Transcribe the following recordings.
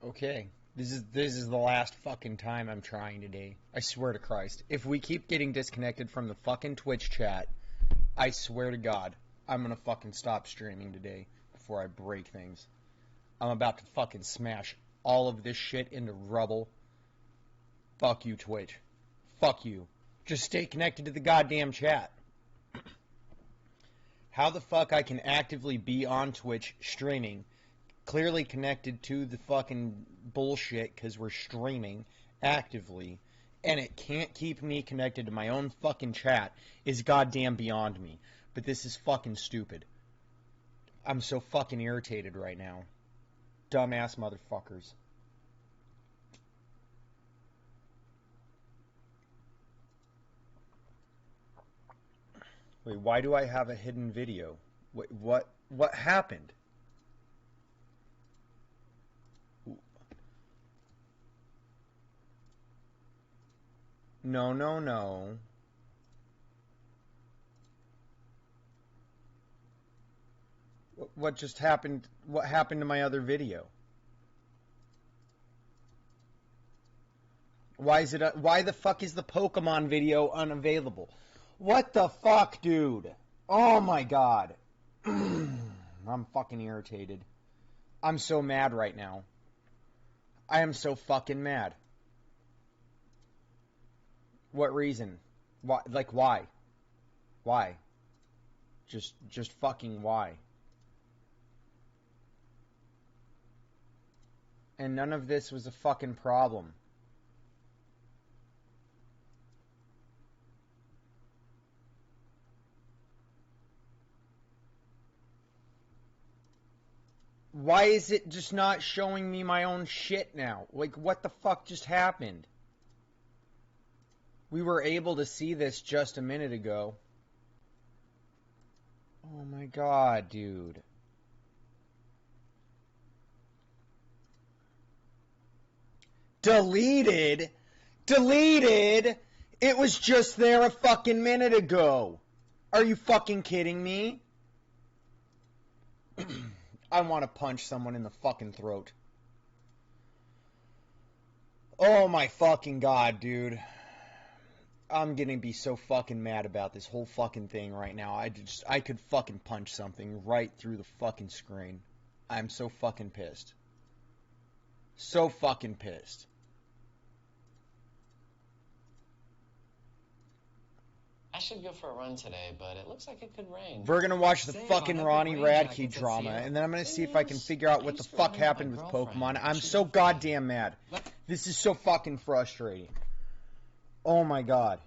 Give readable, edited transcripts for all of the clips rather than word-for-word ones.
Okay. This is the last fucking time I'm trying today. I swear to Christ. If we keep getting disconnected from the fucking Twitch chat, I swear to God, I'm gonna fucking stop streaming today before I break things. I'm about to fucking smash all of this shit into rubble. Fuck you, Twitch. Fuck you. Just stay connected to the goddamn chat. How the fuck I can actively be on Twitch streaming, clearly connected to the fucking bullshit because we're streaming actively, and it can't keep me connected to my own fucking chat is goddamn beyond me. But this is fucking stupid. I'm so fucking irritated right now. Dumbass motherfuckers. Wait, why do I have a hidden video? Wait, what happened? No. What just happened? What happened to my other video? Why the fuck is the Pokemon video unavailable? What the fuck, dude? Oh my god. I'm fucking irritated. I'm so mad right now. I am so fucking mad. What reason? Why? Like, why? Why? Just fucking why? And none of this was a fucking problem. Why is it just not showing me my own shit now? Like, what the fuck just happened? We were able to see this just a minute ago. Oh my god, dude. Deleted? Deleted? It was just there a fucking minute ago. Are you fucking kidding me? I want to punch someone in the fucking throat. Oh my fucking god, dude. I'm gonna be so fucking mad about this whole fucking thing right now. I could fucking punch something right through the fucking screen. I'm so fucking pissed. So fucking pissed. I should go for a run today, but it looks like it could rain. We're gonna watch the fucking Ronnie Radke drama, and then I'm gonna see if I can figure out what the fuck happened with Pokemon. I'm so goddamn mad. This is so fucking frustrating. Oh my god.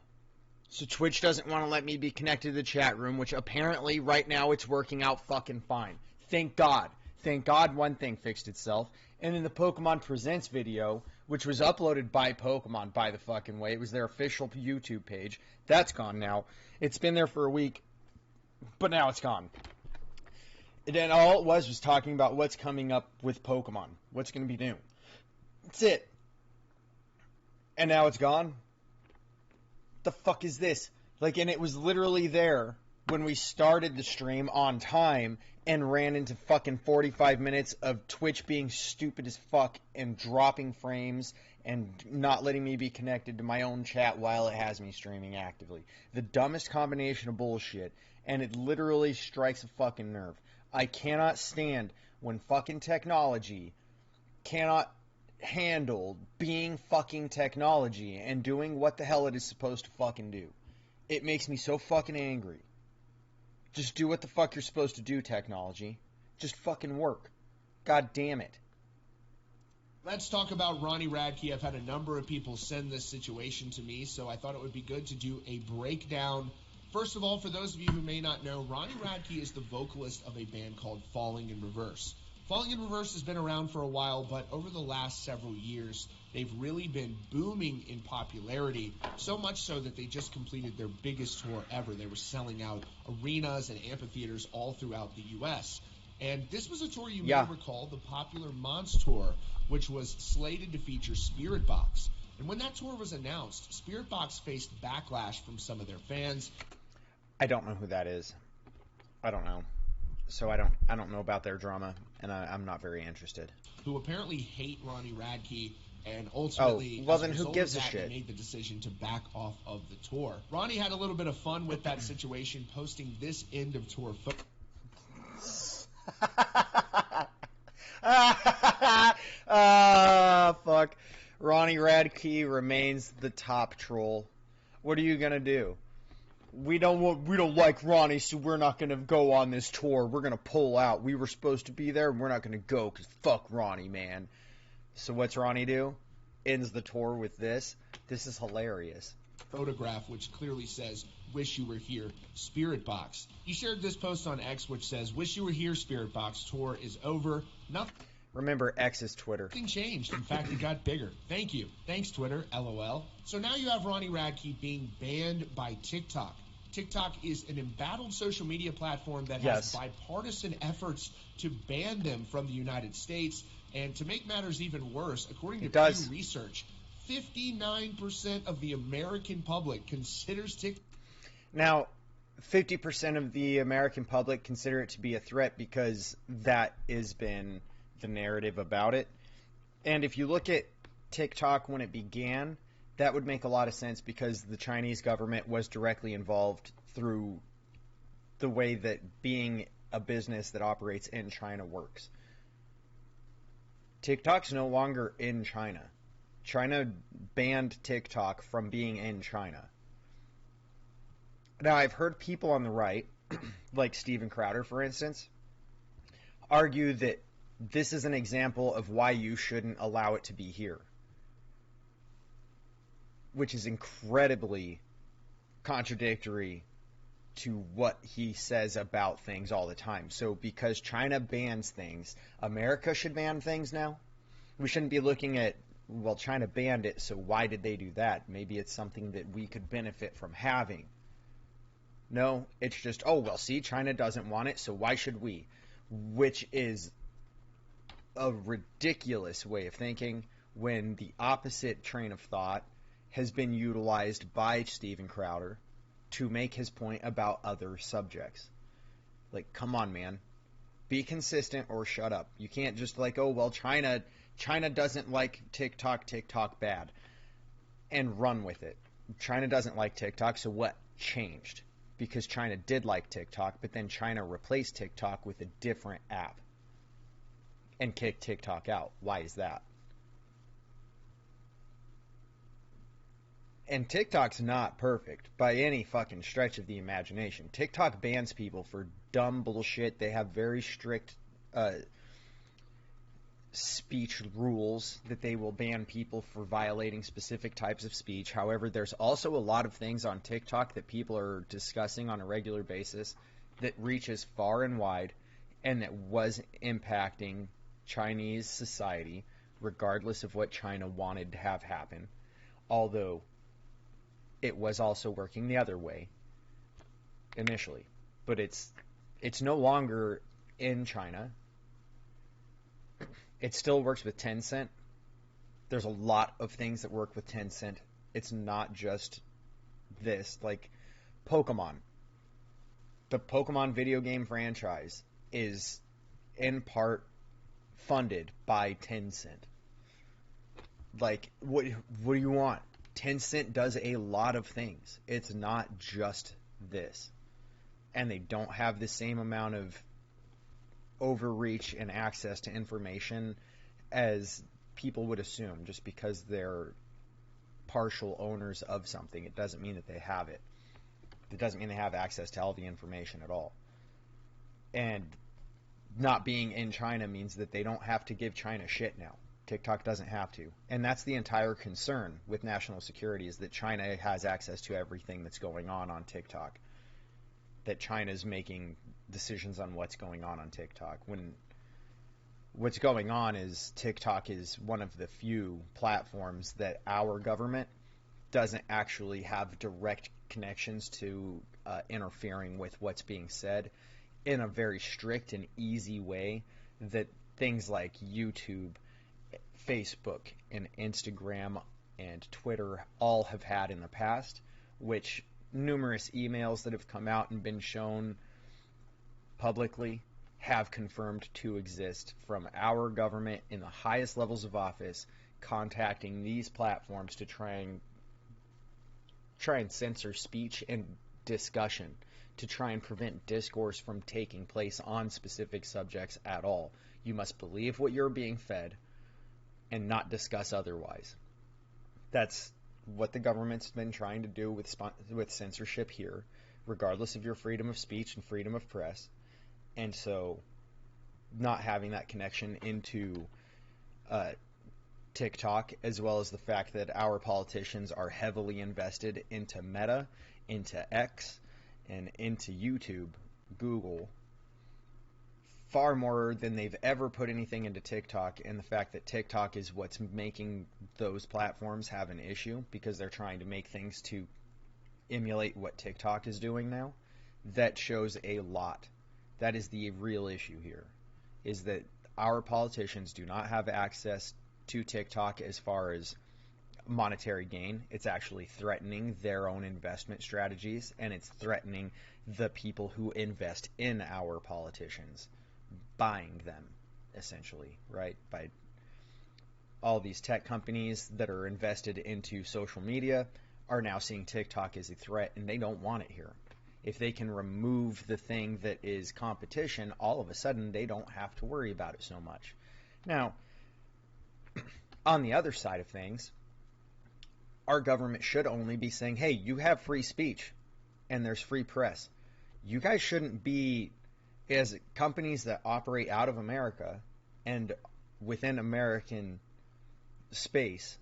So Twitch doesn't want to let me be connected to the chat room, which apparently right now it's working out fucking fine. Thank God. Thank God one thing fixed itself. And in the Pokemon Presents video, which was uploaded by Pokemon, by the fucking way, it was their official YouTube page. That's gone now. It's been there for a week, but now it's gone. And then all it was talking about what's coming up with Pokemon. What's going to be new. That's it. And now it's gone. The fuck is this? Like, and it was literally there when we started the stream on time and ran into fucking 45 minutes of Twitch being stupid as fuck and dropping frames and not letting me be connected to my own chat while it has me streaming actively. The dumbest combination of bullshit, and it literally strikes a fucking nerve. I cannot stand when fucking technology cannot handle being fucking technology and doing what the hell it is supposed to fucking do. It makes me so fucking angry. Just do what the fuck you're supposed to do, technology. Just fucking work. God damn it. Let's talk about Ronnie Radke. I've had a number of people send this situation to me, so I thought it would be good to do a breakdown. First of all, for those of you who may not know, Ronnie Radke is the vocalist of a band called Falling in Reverse. Falling in Reverse has been around for a while, but over the last several years, they've really been booming in popularity, so much so that they just completed their biggest tour ever. They were selling out arenas and amphitheaters all throughout the U.S. And this was a tour you may recall, the popular Mons Tour, which was slated to feature Spirit Box. And when that tour was announced, Spirit Box faced backlash from some of their fans. I don't know who that is. I don't know. so I don't know about their drama, and I'm not very interested. Who apparently hate Ronnie Radke, and ultimately, well as then a who result gives of a that, shit? he made the decision to back off of the tour. Ronnie had a little bit of fun with that situation, posting this end of tour photo. Fuck. Ronnie Radke remains the top troll. What are you gonna do? We don't like Ronnie, so we're not gonna go on this tour. We're gonna pull out. We were supposed to be there, and we're not gonna go because fuck Ronnie, man. So what's Ronnie do? Ends the tour with this. This is hilarious. Photograph which clearly says "Wish you were here, Spirit Box." He shared this post on X which says "Wish you were here, Spirit Box. Tour is over. Nothing." Remember, X is Twitter. Nothing changed. In fact, it got bigger. Thank you. Thanks, Twitter. LOL. So now you have Ronnie Radke being banned by TikTok. TikTok is an embattled social media platform that has bipartisan efforts to ban them from the United States. And to make matters even worse, according to Pew Research, 59% of the American public considers TikTok. Now, 50% of the American public consider it to be a threat because that has been the narrative about it. And if you look at TikTok when it began, that would make a lot of sense because the Chinese government was directly involved through the way that being a business that operates in China works. TikTok's no longer in China. China banned TikTok from being in China. Now, I've heard people on the right, like Steven Crowder, for instance, argue that this is an example of why you shouldn't allow it to be here, which is incredibly contradictory to what he says about things all the time. So because China bans things, America should ban things now? We shouldn't be looking at, well, China banned it, so why did they do that? Maybe it's something that we could benefit from having. No, it's just, oh, well, see, China doesn't want it, so why should we? Which is a ridiculous way of thinking when the opposite train of thought has been utilized by Steven Crowder to make his point about other subjects. Like, come on, man. Be consistent or shut up. You can't just like, oh, well, China doesn't like TikTok bad, and run with it. China doesn't like TikTok, so what changed? Because China did like TikTok, but then China replaced TikTok with a different app and kicked TikTok out. Why is that? And TikTok's not perfect by any fucking stretch of the imagination. TikTok bans people for dumb bullshit. They have very strict speech rules that they will ban people for violating specific types of speech. However, there's also a lot of things on TikTok that people are discussing on a regular basis that reaches far and wide and that was impacting Chinese society regardless of what China wanted to have happen. Although it was also working the other way initially. But it's no longer in China. It still works with Tencent. There's a lot of things that work with Tencent. It's not just this. Like Pokemon. The Pokemon video game franchise is in part funded by Tencent. Like, what do you want? Tencent does a lot of things. It's not just this. And they don't have the same amount of overreach and access to information as people would assume. Just because they're partial owners of something, it doesn't mean that they have it. It doesn't mean they have access to all the information at all. And not being in China means that they don't have to give China shit now. TikTok doesn't have to. And that's the entire concern with national security, is that China has access to everything that's going on TikTok. That China's making decisions on what's going on TikTok. When what's going on is TikTok is one of the few platforms that our government doesn't actually have direct connections to interfering with what's being said in a very strict and easy way that things like YouTube, Facebook, and Instagram and Twitter all have had in the past, which numerous emails that have come out and been shown publicly have confirmed to exist from our government in the highest levels of office, contacting these platforms to try and censor speech and discussion, to try and prevent discourse from taking place on specific subjects at all. You must believe what you're being fed and not discuss otherwise. That's what the government's been trying to do with censorship here, regardless of your freedom of speech and freedom of press. And so not having that connection into TikTok, as well as the fact that our politicians are heavily invested into Meta, into X, and into YouTube, Google, far more than they've ever put anything into TikTok, and the fact that TikTok is what's making those platforms have an issue because they're trying to make things to emulate what TikTok is doing now, that shows a lot. That is the real issue here, is that our politicians do not have access to TikTok as far as monetary gain. It's actually threatening their own investment strategies, and it's threatening the people who invest in our politicians, buying them, essentially, right? By all these tech companies that are invested into social media are now seeing TikTok as a threat, and they don't want it here. If they can remove the thing that is competition, all of a sudden they don't have to worry about it so much. Now, on the other side of things, our government should only be saying, hey, you have free speech and there's free press. You guys shouldn't be, as companies that operate out of America and within American space,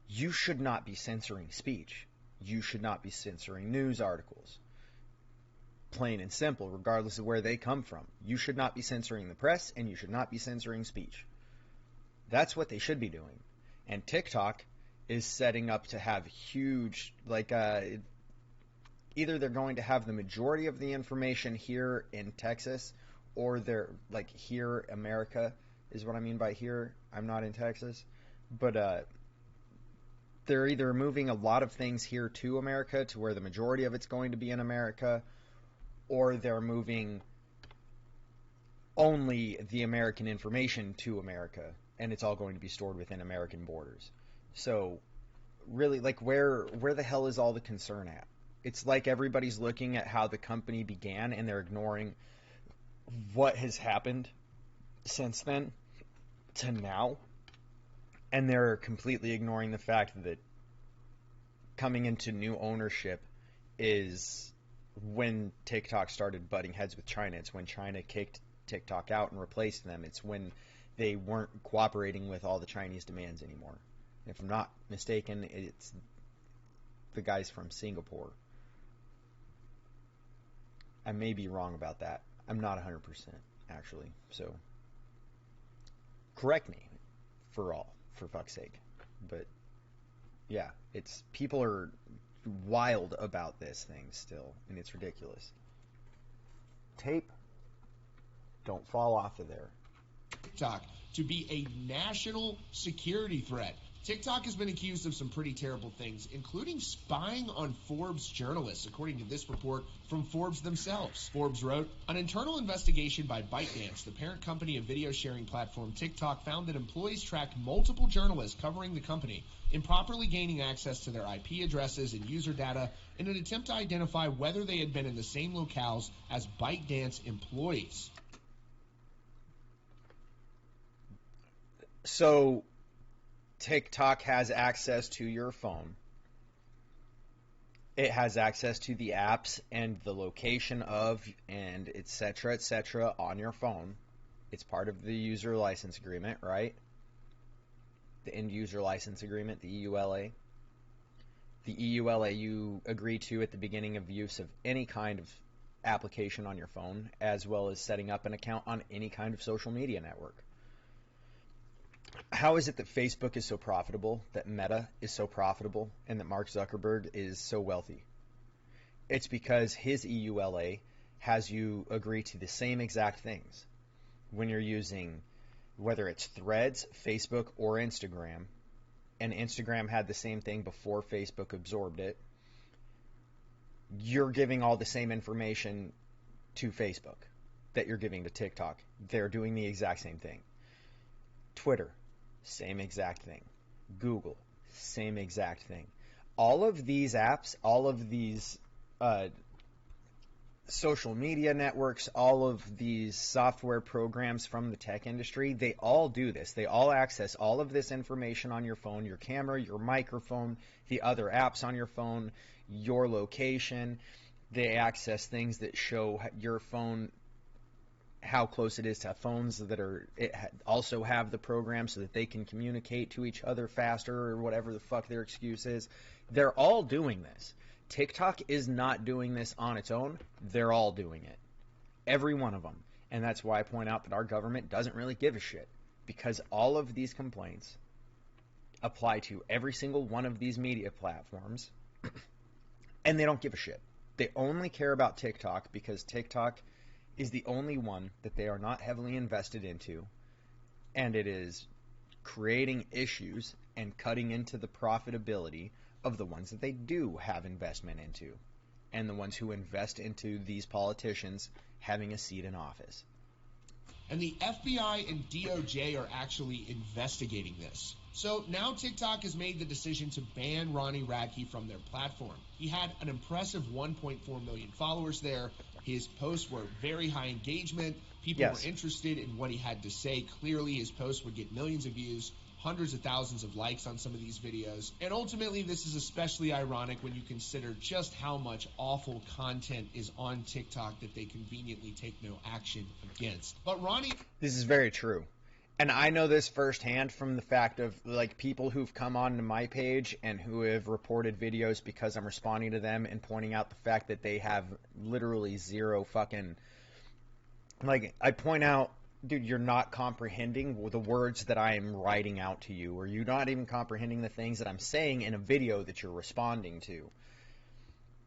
you should not be censoring speech. You should not be censoring news articles. Plain and simple, regardless of where they come from. You should not be censoring the press, and you should not be censoring speech. That's what they should be doing. And TikTok is setting up to have huge, either they're going to have the majority of the information here in Texas, or they're, here, America is what I mean by here. I'm not in Texas. But they're either moving a lot of things here to America, to where the majority of it's going to be in America, or they're moving only the American information to America, and it's all going to be stored within American borders. So, really, where the hell is all the concern at? It's like everybody's looking at how the company began, and they're ignoring what has happened since then to now, and they're completely ignoring the fact that coming into new ownership is when TikTok started butting heads with China. It's when China kicked TikTok out and replaced them. It's when they weren't cooperating with all the Chinese demands anymore. If I'm not mistaken, it's the guys from Singapore. I may be wrong about that. I'm not 100%, actually. So, correct me, for fuck's sake. But, yeah, people are wild about this thing still, and it's ridiculous. Tape, don't fall off of there. TikTok to be a national security threat. TikTok has been accused of some pretty terrible things, including spying on Forbes journalists, according to this report from Forbes themselves. Forbes wrote, an internal investigation by ByteDance, the parent company of video sharing platform TikTok, found that employees tracked multiple journalists covering the company, improperly gaining access to their IP addresses and user data in an attempt to identify whether they had been in the same locales as ByteDance employees. So, TikTok has access to your phone. It has access to the apps and the location of and et cetera, on your phone. It's part of the user license agreement, right? The end user license agreement, the EULA. The EULA you agree to at the beginning of use of any kind of application on your phone, as well as setting up an account on any kind of social media network. How is it that Facebook is so profitable, that Meta is so profitable, and that Mark Zuckerberg is so wealthy? It's because his EULA has you agree to the same exact things. When you're using, whether it's Threads, Facebook, or Instagram, and Instagram had the same thing before Facebook absorbed it, you're giving all the same information to Facebook. that you're giving to TikTok. They're doing the exact same thing. Twitter, same exact thing. Google, same exact thing. All of these apps, all of these social media networks, all of these software programs from the tech industry, they all do this. They all access all of this information on your phone, your camera, your microphone, the other apps on your phone, your location. They access things that show your phone, how close it is to phones that also have the program so that they can communicate to each other faster or whatever the fuck their excuse is. They're all doing this. TikTok is not doing this on its own. They're all doing it. Every one of them. And that's why I point out that our government doesn't really give a shit. Because all of these complaints apply to every single one of these media platforms. And they don't give a shit. They only care about TikTok because TikTok is the only one that they are not heavily invested into. And it is creating issues and cutting into the profitability of the ones that they do have investment into, and the ones who invest into these politicians having a seat in office. And the FBI and DOJ are actually investigating this. So now TikTok has made the decision to ban Ronnie Radke from their platform. He had an impressive 1.4 million followers there. His posts were very high engagement. People were interested in what he had to say. Clearly, his posts would get millions of views, hundreds of thousands of likes on some of these videos. And ultimately, this is especially ironic when you consider just how much awful content is on TikTok that they conveniently take no action against. But Ronnie... This is very true. And I know this firsthand from the fact of, like, people who've come onto my page and who have reported videos because I'm responding to them and pointing out the fact that they have literally zero fucking... Like, I point out, dude, you're not comprehending the words that I am writing out to you, or you're not even comprehending the things that I'm saying in a video that you're responding to.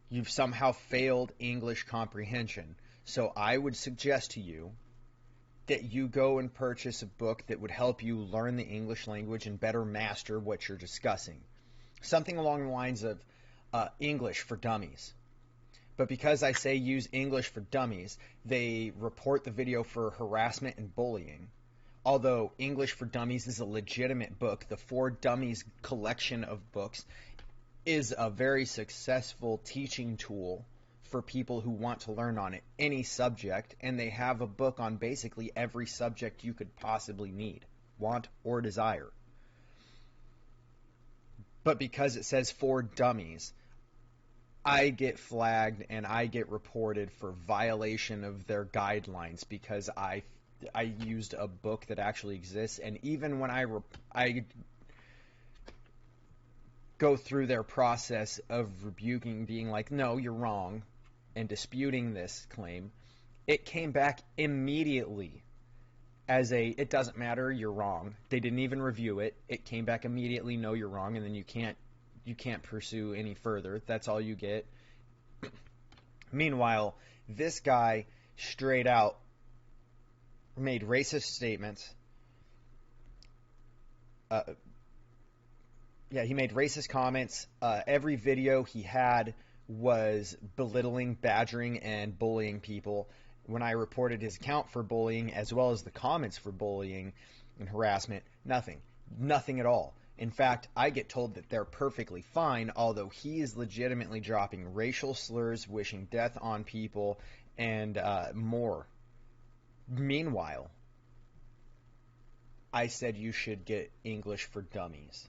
You've somehow failed English comprehension. So I would suggest to you that you go and purchase a book that would help you learn the English language and better master what you're discussing. Something along the lines of English for Dummies. But because I say use English for Dummies, they report the video for harassment and bullying. Although English for Dummies is a legitimate book, the For Dummies collection of books is a very successful teaching tool for people who want to learn on any subject, and they have a book on basically every subject you could possibly need, want, or desire. But because it says For Dummies, I get flagged and I get reported for violation of their guidelines because I used a book that actually exists. And even when I go through their process of rebuking, being like, no, you're wrong, and disputing this claim, it came back immediately as it doesn't matter, you're wrong. They didn't even review it. It came back immediately, no, you're wrong, and then you can't pursue any further. That's all you get. Meanwhile, this guy straight out made racist statements. He made racist comments. Every video he had was belittling, badgering, and bullying people. When I reported his account for bullying, as well as the comments for bullying and harassment, nothing at all. In fact, I get told that they're perfectly fine, although he is legitimately dropping racial slurs, wishing death on people, and more. Meanwhile, I said you should get English for Dummies.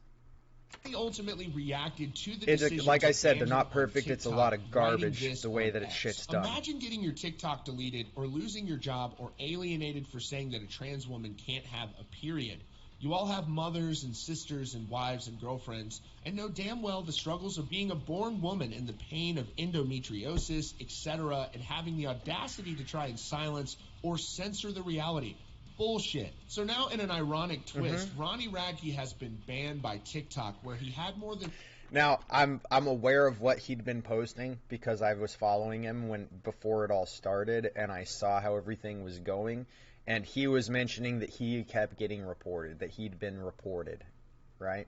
He ultimately reacted to the decision. Like I said, they're not perfect. It's a lot of garbage, the way that shit's done. Imagine getting your TikTok deleted or losing your job or alienated for saying that a trans woman can't have a period. You all have mothers and sisters and wives and girlfriends and know damn well the struggles of being a born woman and the pain of endometriosis, etc., and having the audacity to try and silence or censor the reality. Bullshit. So now, in an ironic twist, Ronnie Radke has been banned by TikTok, where he had more than... Now, I'm aware of what he'd been posting because I was following him before it all started, and I saw how everything was going, and he was mentioning that he kept getting reported, that he'd been reported, right?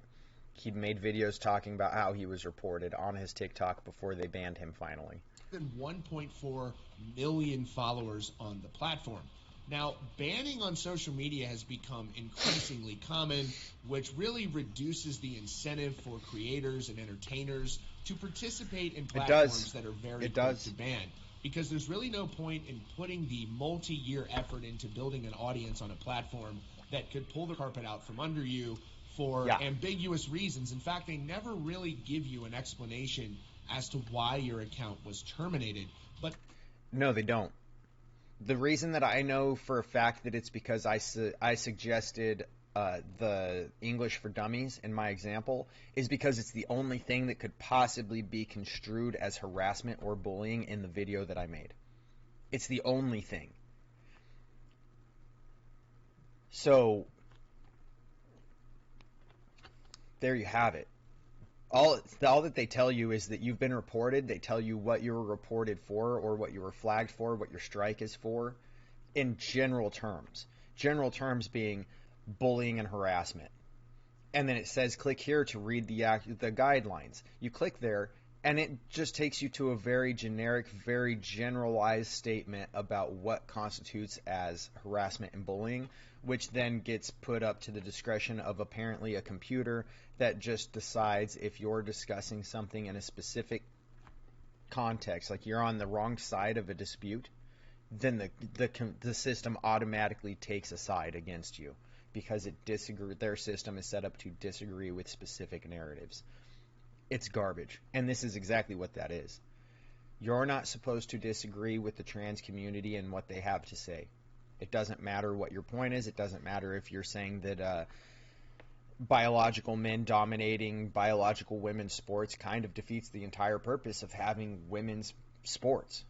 He'd made videos talking about how he was reported on his TikTok before they banned him finally. than 1.4 million followers on the platform. Now, banning on social media has become increasingly common, which really reduces the incentive for creators and entertainers to participate in platforms that are very quick to ban. Because there's really no point in putting the multi-year effort into building an audience on a platform that could pull the carpet out from under you for ambiguous reasons. In fact, they never really give you an explanation as to why your account was terminated. But no, they don't. The reason that I know for a fact that it's because I suggested the English for Dummies in my example is because it's the only thing that could possibly be construed as harassment or bullying in the video that I made. It's the only thing. So there you have it. All that they tell you is that you've been reported. They tell you what you were reported for or what you were flagged for, what your strike is for, in general terms. General terms being bullying and harassment. And then it says click here to read the guidelines. You click there, and it just takes you to a very generic, very generalized statement about what constitutes as harassment and bullying, which then gets put up to the discretion of apparently a computer that just decides if you're discussing something in a specific context, like you're on the wrong side of a dispute, then the system automatically takes a side against you because their system is set up to disagree with specific narratives. It's garbage, and this is exactly what that is. You're not supposed to disagree with the trans community and what they have to say. It doesn't matter what your point is. It doesn't matter if you're saying that biological men dominating biological women's sports kind of defeats the entire purpose of having women's sports.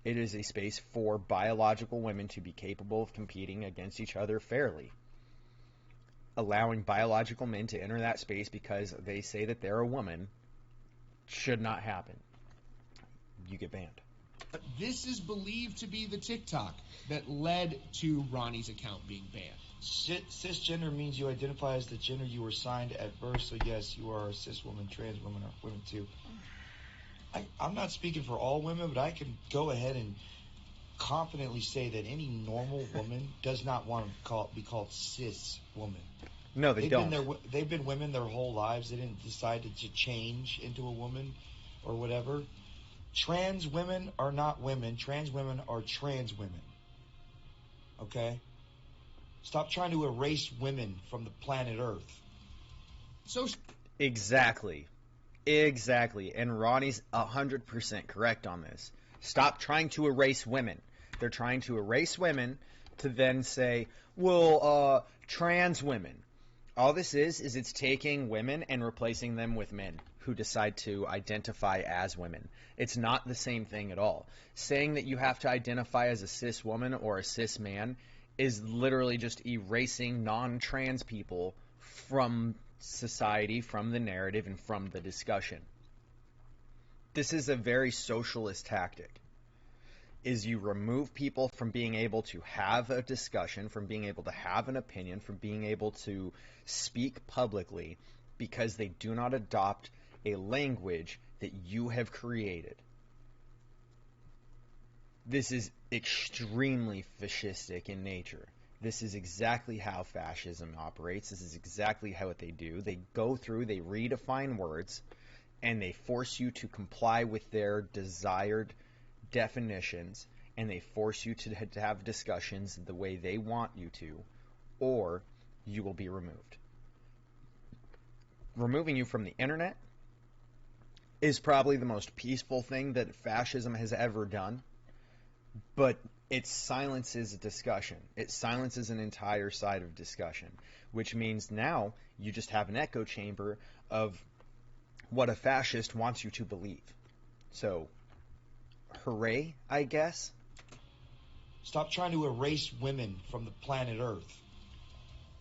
It is a space for biological women to be capable of competing against each other fairly. Allowing biological men to enter that space because they say that they're a woman should not happen. You get banned. This is believed to be the TikTok that led to Ronnie's account being banned. Cisgender means you identify as the gender you were assigned at birth, so yes, you are a cis woman. Trans women are women too. I'm not speaking for all women, but I can go ahead and confidently say that any normal woman does not want to be called cis woman. No, they don't. They've been women their whole lives. They didn't decide to change into a woman or whatever. Trans women are not women. Trans women are trans women. Okay? Stop trying to erase women from the planet Earth. Exactly. And Ronnie's 100% correct on this. Stop trying to erase women. They're trying to erase women to then say, well, trans women. All this is it's taking women and replacing them with men who decide to identify as women. It's not the same thing at all. Saying that you have to identify as a cis woman or a cis man is literally just erasing non-trans people from society, from the narrative, and from the discussion. This is a very socialist tactic. Is you remove people from being able to have a discussion, from being able to have an opinion, from being able to speak publicly because they do not adopt a language that you have created. This is extremely fascistic in nature. This is exactly how fascism operates. This is exactly how they do. They go through, they redefine words, and they force you to comply with their desired definitions, and they force you to have discussions the way they want you to, or you will be removed. Removing you from the internet is probably the most peaceful thing that fascism has ever done, but it silences discussion. It silences an entire side of discussion, which means now you just have an echo chamber of what a fascist wants you to believe. So, hooray, I guess. Stop trying to erase women from the planet Earth.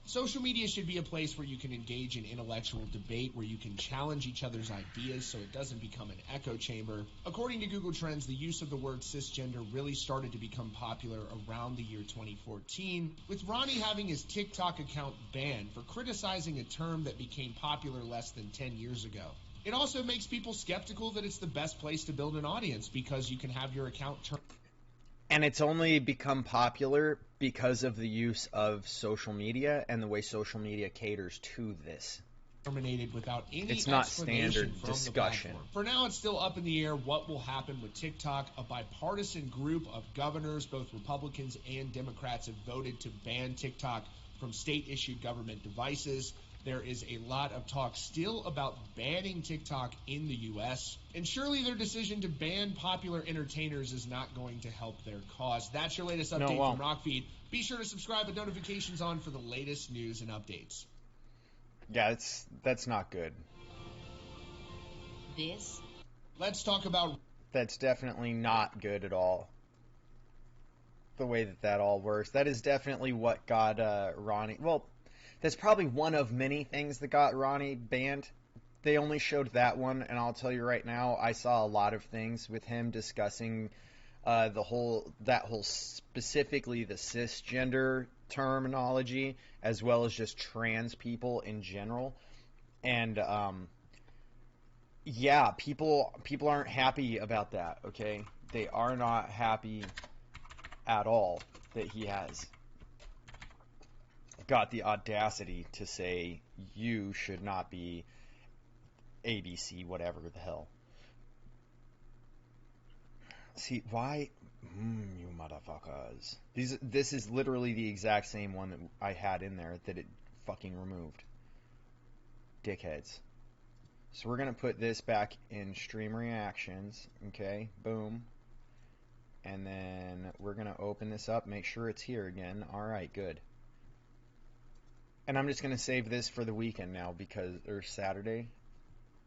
Social media should be a place where you can engage in intellectual debate, where you can challenge each other's ideas so it doesn't become an echo chamber. According to Google Trends, the use of the word cisgender really started to become popular around the year 2014, with Ronnie having his TikTok account banned for criticizing a term that became popular less than 10 years ago. It also makes people skeptical that it's the best place to build an audience because you can have your account turned. And it's only become popular because of the use of social media and the way social media caters to this. Terminated without any It's not explanation standard from discussion. The platform. For now, it's still up in the air what will happen with TikTok. A bipartisan group of governors, both Republicans and Democrats, have voted to ban TikTok from state-issued government devices. There is a lot of talk still about banning TikTok in the U.S., and surely their decision to ban popular entertainers is not going to help their cause. That's your latest update from Rockfeed. Be sure to subscribe with notifications on for the latest news and updates. Yeah, that's not good. Let's talk about... That's definitely not good at all. The way that all works. That is definitely what got Ronnie... Well, that's probably one of many things that got Ronnie banned. They only showed that one, and I'll tell you right now, I saw a lot of things with him discussing specifically the cisgender terminology, as well as just trans people in general. And yeah, people aren't happy about that, okay? They are not happy at all that he has got the audacity to say you should not be ABC, whatever the hell. See, why? You motherfuckers. This is literally the exact same one that I had in there that it fucking removed. Dickheads. So we're going to put this back in stream reactions. Okay, boom. And then we're going to open this up, make sure it's here again. Alright, good. And I'm just going to save this for the weekend now because, or Saturday.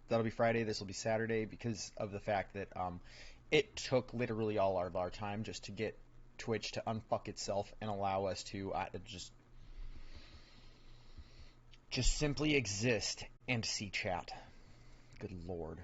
That'll be Friday, this will be Saturday because of the fact that it took literally all of our time just to get Twitch to unfuck itself and allow us to just simply exist and see chat. Good lord.